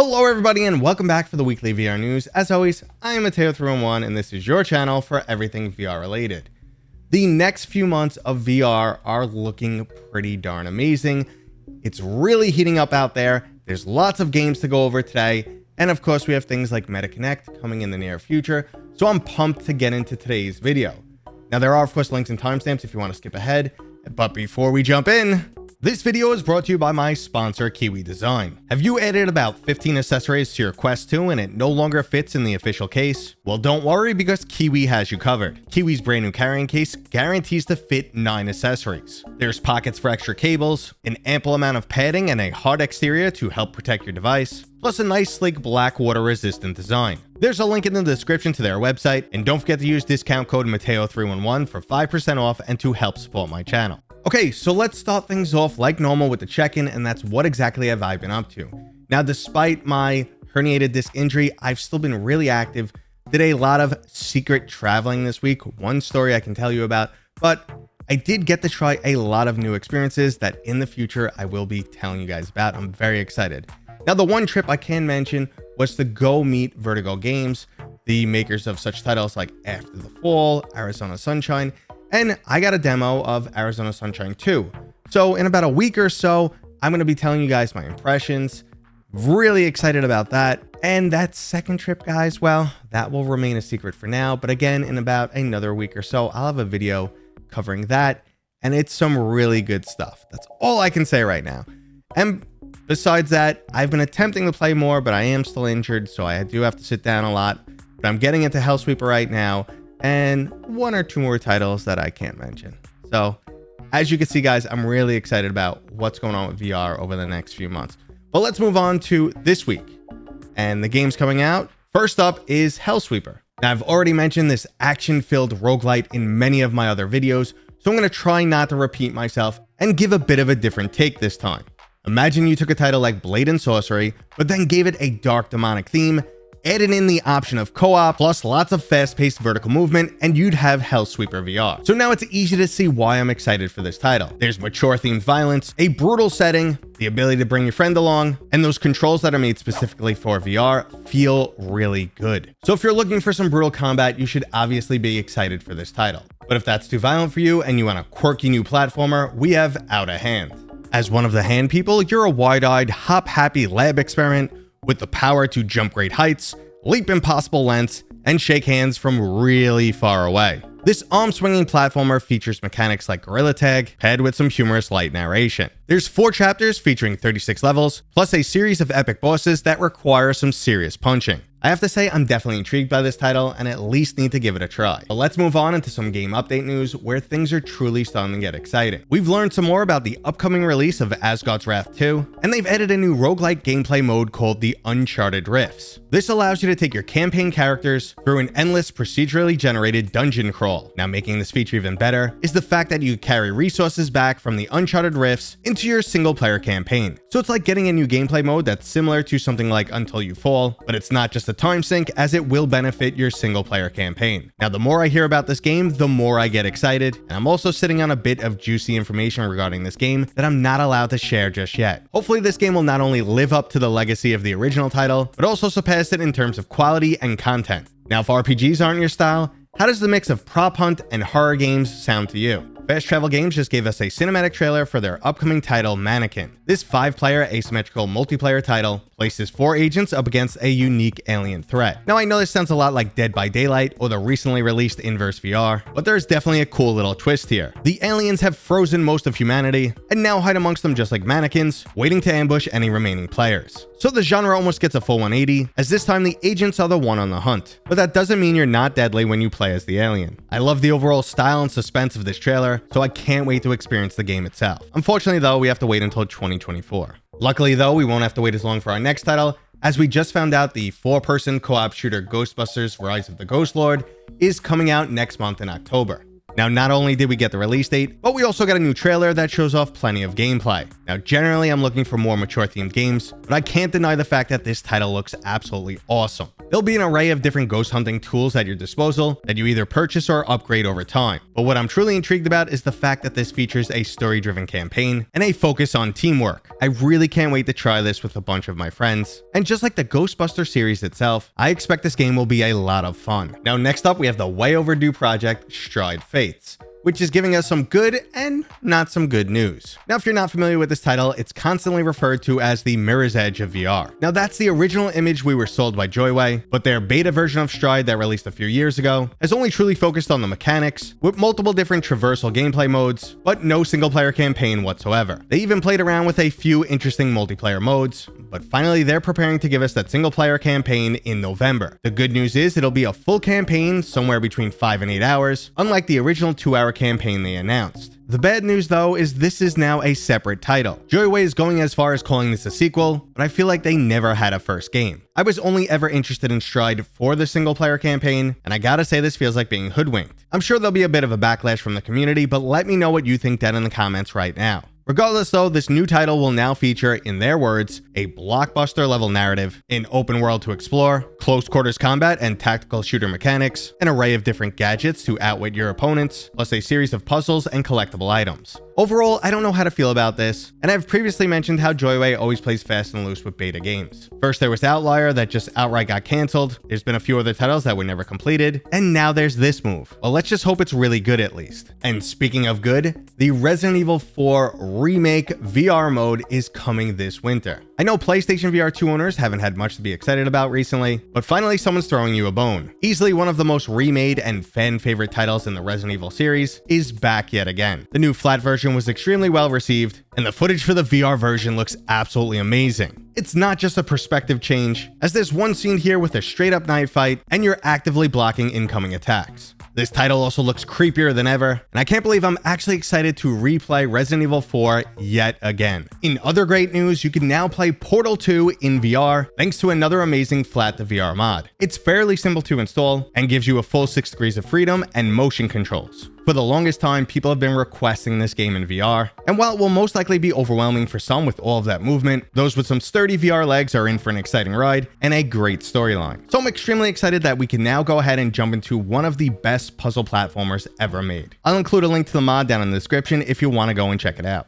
Hello everybody and welcome back for the weekly VR news. As always, I am Mateo311 and this is your channel for everything VR related. The next few months of VR are looking pretty darn amazing. It's really heating up out there. There's lots of games to go over today. And of course we have things like MetaConnect coming in the near future. So I'm pumped to get into today's video. Now there are of course links and timestamps if you want to skip ahead. But before we jump in, this video is brought to you by my sponsor, Kiwi Design. Have you added about 15 accessories to your Quest 2 and it no longer fits in the official case? Well, don't worry because Kiwi has you covered. Kiwi's brand new carrying case guarantees to fit 9 accessories. There's pockets for extra cables, an ample amount of padding, and a hard exterior to help protect your device, plus a nice sleek black water resistant design. There's a link in the description to their website, and don't forget to use discount code Mateo311 for 5% off and to help support my channel. Okay, so let's start things off like normal with the check-in, and that's what exactly have I been up to. Now, despite my herniated disc injury, I've still been really active. Did a lot of secret traveling this week, one story I can tell you about, but I did get to try a lot of new experiences that in the future I will be telling you guys about. I'm very excited. Now, the one trip I can mention was to go meet Vertigo Games, the makers of such titles like After the Fall, Arizona Sunshine, and I got a demo of Arizona Sunshine 2. So in about a week or so, I'm going to be telling you guys my impressions. Really excited about that. And that second trip, guys, well, that will remain a secret for now. But again, in about another week or so, I'll have a video covering that. And it's some really good stuff. That's all I can say right now. And besides that, I've been attempting to play more, but I am still injured. So I do have to sit down a lot. But I'm getting into Hellsweeper right now, and one or two more titles that I can't mention. So as you can see, guys, I'm really excited about what's going on with VR over the next few months. But let's move on to this week and the games coming out. First up is Hellsweeper. Now, I've already mentioned this action-filled roguelite in many of my other videos, so I'm going to try not to repeat myself and give a bit of a different take this time. Imagine you took a title like Blade and Sorcery, but then gave it a dark demonic theme, added in the option of co-op, plus lots of fast-paced vertical movement, and you'd have Hellsweeper VR. So now it's easy to see why I'm excited for this title. There's mature-themed violence, a brutal setting, the ability to bring your friend along, and those controls that are made specifically for VR feel really good. So if you're looking for some brutal combat, you should obviously be excited for this title. But if that's too violent for you and you want a quirky new platformer, we have Outta Hand. As one of the hand people, you're a wide-eyed, hop-happy lab experiment with the power to jump great heights, leap impossible lengths, and shake hands from really far away. This arm-swinging platformer features mechanics like Gorilla Tag, paired with some humorous light narration. There's 4 chapters featuring 36 levels, plus a series of epic bosses that require some serious punching. I have to say I'm definitely intrigued by this title and at least need to give it a try. But let's move on into some game update news where things are truly starting to get exciting. We've learned some more about the upcoming release of Asgard's Wrath 2, and they've added a new roguelike gameplay mode called the Uncharted Rifts. This allows you to take your campaign characters through an endless procedurally generated dungeon crawl. Now, making this feature even better is the fact that you carry resources back from the Uncharted Rifts into your single player campaign. So it's like getting a new gameplay mode that's similar to something like Until You Fall, but it's not just a time sink, as it will benefit your single player campaign. Now, the more I hear about this game, the more I get excited, and I'm also sitting on a bit of juicy information regarding this game that I'm not allowed to share just yet. Hopefully this game will not only live up to the legacy of the original title, but also surpass it in terms of quality and content. Now, if RPGs aren't your style, how does the mix of prop hunt and horror games sound to you? Fast Travel Games just gave us a cinematic trailer for their upcoming title, Mannequin. This 5-player asymmetrical multiplayer title places 4 agents up against a unique alien threat. Now, I know this sounds a lot like Dead by Daylight or the recently released Inverse VR, but there's definitely a cool little twist here. The aliens have frozen most of humanity and now hide amongst them just like mannequins, waiting to ambush any remaining players. So the genre almost gets a full 180, as this time the agents are the one on the hunt. But that doesn't mean you're not deadly when you play as the alien. I love the overall style and suspense of this trailer, so I can't wait to experience the game itself. Unfortunately though, we have to wait until 2024. Luckily though, we won't have to wait as long for our next title, as we just found out the 4-person co-op shooter Ghostbusters Rise of the Ghost Lord is coming out next month in October. Now, not only did we get the release date, but we also got a new trailer that shows off plenty of gameplay. Now, generally, I'm looking for more mature themed games, but I can't deny the fact that this title looks absolutely awesome. There'll be an array of different ghost hunting tools at your disposal that you either purchase or upgrade over time. But what I'm truly intrigued about is the fact that this features a story-driven campaign and a focus on teamwork. I really can't wait to try this with a bunch of my friends. And just like the Ghostbuster series itself, I expect this game will be a lot of fun. Now, next up, we have the way overdue project Stride Fates, which is giving us some good and not some good news. Now, if you're not familiar with this title, it's constantly referred to as the Mirror's Edge of VR. Now, that's the original image we were sold by Joyway, but their beta version of Stride that released a few years ago has only truly focused on the mechanics, with multiple different traversal gameplay modes, but no single player campaign whatsoever. They even played around with a few interesting multiplayer modes, but finally they're preparing to give us that single player campaign in November. The good news is it'll be a full campaign somewhere between 5 and 8 hours, unlike the original 2-hour campaign they announced. The bad news though is this is now a separate title. Joyway is going as far as calling this a sequel, but I feel like they never had a first game. I was only ever interested in Stride for the single player campaign, and I gotta say this feels like being hoodwinked. I'm sure there'll be a bit of a backlash from the community, but let me know what you think down in the comments right now. Regardless though, this new title will now feature, in their words, a blockbuster level narrative, an open world to explore, close quarters combat and tactical shooter mechanics, an array of different gadgets to outwit your opponents, plus a series of puzzles and collectible items. Overall, I don't know how to feel about this, and I've previously mentioned how Joyway always plays fast and loose with beta games. First there was Outlier that just outright got cancelled, there's been a few other titles that were never completed, and now there's this move. Well, let's just hope it's really good at least. And speaking of good, the Resident Evil 4 Remake VR mode is coming this winter. I know PlayStation VR 2 owners haven't had much to be excited about recently, but finally someone's throwing you a bone. Easily one of the most remade and fan favorite titles in the Resident Evil series is back yet again. The new flat version was extremely well received, and the footage for the VR version looks absolutely amazing. It's not just a perspective change, as there's one scene here with a straight up knife fight and you're actively blocking incoming attacks. This title also looks creepier than ever, and I can't believe I'm actually excited to replay Resident Evil 4 yet again. In other great news, you can now play Portal 2 in VR thanks to another amazing flat to VR mod. It's fairly simple to install and gives you a full 6 degrees of freedom and motion controls. For the longest time, people have been requesting this game in VR, and while it will most likely be overwhelming for some with all of that movement, those with some sturdy VR legs are in for an exciting ride and a great storyline. So I'm extremely excited that we can now go ahead and jump into one of the best puzzle platformers ever made. I'll include a link to the mod down in the description if you want to go and check it out.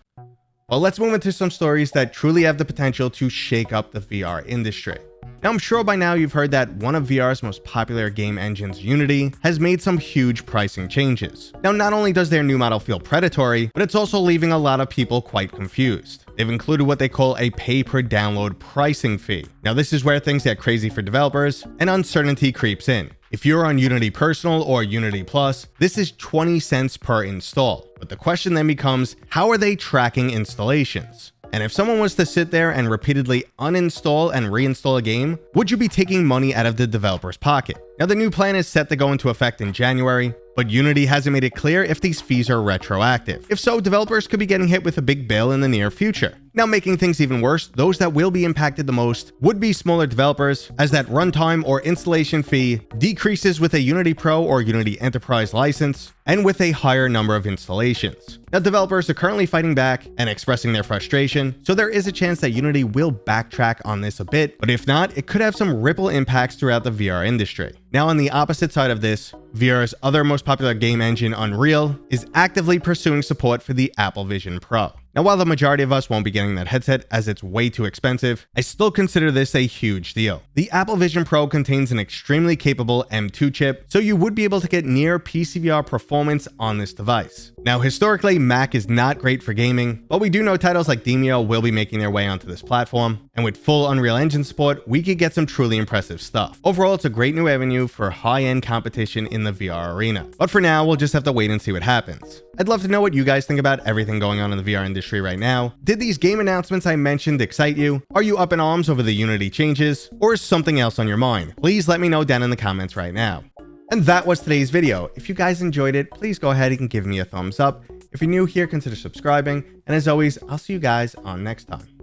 Well, let's move into some stories that truly have the potential to shake up the VR industry. Now, I'm sure by now you've heard that one of VR's most popular game engines, Unity, has made some huge pricing changes. Now, not only does their new model feel predatory, but it's also leaving a lot of people quite confused. They've included what they call a pay-per-download pricing fee. Now, this is where things get crazy for developers and uncertainty creeps in. If you're on Unity Personal or Unity Plus, this is 20 cents per install. But the question then becomes, how are they tracking installations? And if someone was to sit there and repeatedly uninstall and reinstall a game, would you be taking money out of the developer's pocket? Now, the new plan is set to go into effect in January, but Unity hasn't made it clear if these fees are retroactive. If so, developers could be getting hit with a big bill in the near future. Now, making things even worse, those that will be impacted the most would be smaller developers, as that runtime or installation fee decreases with a Unity Pro or Unity Enterprise license, and with a higher number of installations. Now, developers are currently fighting back and expressing their frustration, so there is a chance that Unity will backtrack on this a bit, but if not, it could have some ripple impacts throughout the VR industry. Now, on the opposite side of this, VR's other most popular game engine, Unreal, is actively pursuing support for the Apple Vision Pro. Now, while the majority of us won't be getting that headset as it's way too expensive, I still consider this a huge deal. The Apple Vision Pro contains an extremely capable M2 chip, so you would be able to get near PCVR performance on this device. Now, historically, Mac is not great for gaming, but we do know titles like Demeo will be making their way onto this platform, and with full Unreal Engine support, we could get some truly impressive stuff. Overall, it's a great new avenue for high-end competition in the VR arena. But for now, we'll just have to wait and see what happens. I'd love to know what you guys think about everything going on in the VR industry right now. Did these game announcements I mentioned excite you? Are you up in arms over the Unity changes? Or is something else on your mind? Please let me know down in the comments right now. And that was today's video. If you guys enjoyed it, please go ahead and give me a thumbs up. If you're new here, consider subscribing. And as always, I'll see you guys on next time.